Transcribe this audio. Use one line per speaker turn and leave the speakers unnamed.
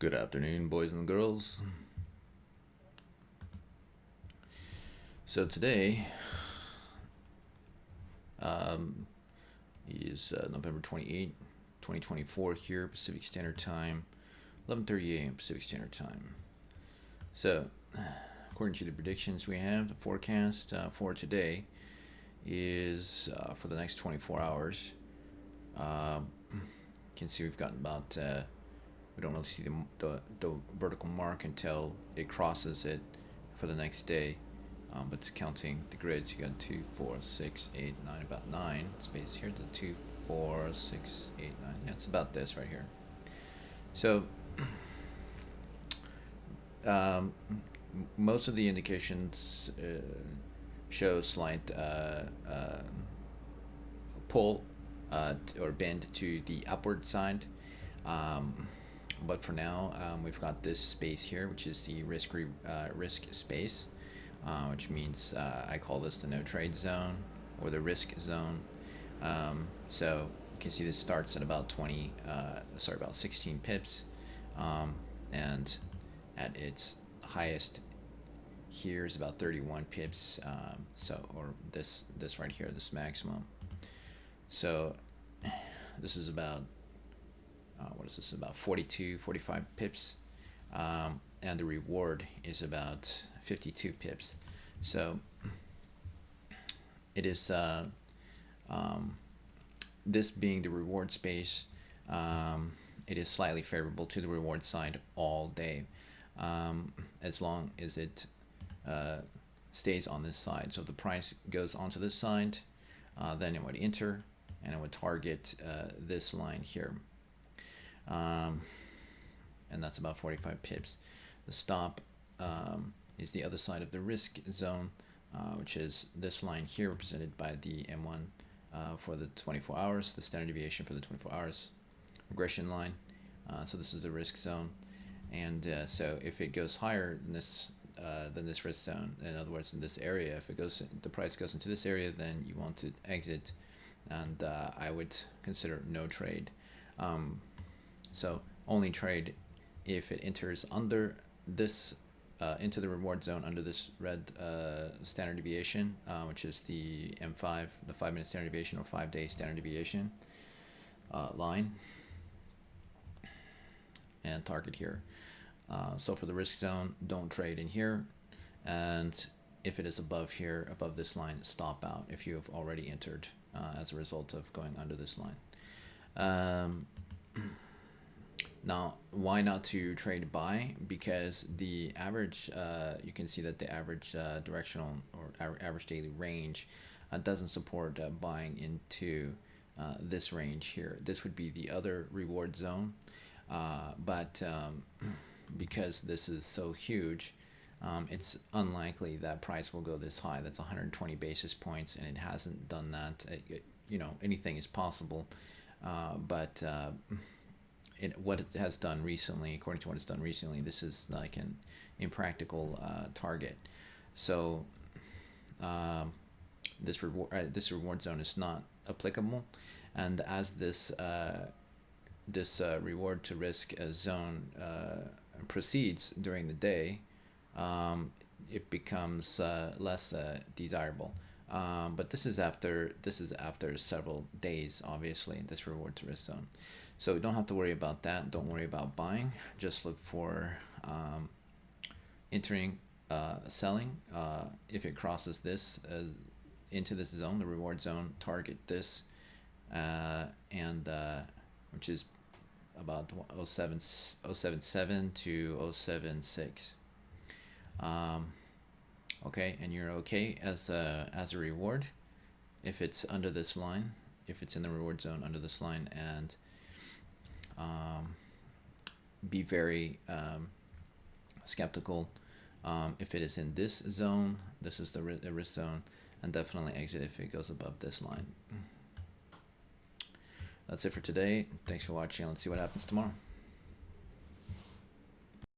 Good afternoon, boys and girls. So today is November 28, 2024 here, Pacific Standard Time, 11:30 a.m. Pacific Standard Time. So, according to the predictions we have, the forecast for today is for the next 24 hours. You can see we've gotten about, we don't really see the vertical mark until it crosses it for the next day. But it's counting the grids. You got 2, 4, 6, 8, 9, about 9 spaces here. The 2, 4, 6, 8, 9. Yeah, it's about this right here. So most of the indications show slight pull or bend to the upward side. But for now, we've got this space here, which is the risk space. Which means I call this the no trade zone or the risk zone. So you can see this starts at about about 16 pips, and at its highest here is about 31 pips. Or this right here, this maximum. So this is about what is this? About 42, 45 pips, and the reward is about 52 pips. So it is this being the reward space, it is slightly favorable to the reward side all day, as long as it stays on this side. So if the price goes onto this side, then it would enter and it would target this line here, and that's about 45 pips. The stop is the other side of the risk zone, which is this line here, represented by the M1 for the 24 hours, the standard deviation for the 24 hours, regression line. So this is the risk zone, and so if it goes higher than this risk zone, in other words, in this area, if the price goes into this area, then you want to exit, and I would consider no trade. So only trade if it enters under this into the reward zone under this red standard deviation, which is the M5, the 5-minute standard deviation or 5-day standard deviation line, and target here. So for the risk zone, don't trade in here, and if it is above here, above this line, stop out if you have already entered as a result of going under this line. Now, why not to trade buy? Because the average, you can see that the average directional or average daily range doesn't support buying into this range here. This would be the other reward zone, but because this is so huge, it's unlikely that price will go this high. That's 120 basis points, and it hasn't done that. Anything is possible, but what it has done recently, according to what it's done recently, this is like an impractical target. So this reward zone is not applicable, and as this reward to risk zone proceeds during the day, it becomes less desirable. But this is after several days, obviously, this reward to risk zone. So you don't have to worry about that. Don't worry about buying. Just look for entering, selling. If it crosses this into this zone, the reward zone, target this, and which is about 077 to 076. Okay, and you're okay as a reward if it's under this line, if it's in the reward zone under this line, and be very skeptical if it is in this zone. This is the risk zone, and definitely exit if it goes above this line. That's it for today. Thanks for watching. Let's see what happens tomorrow.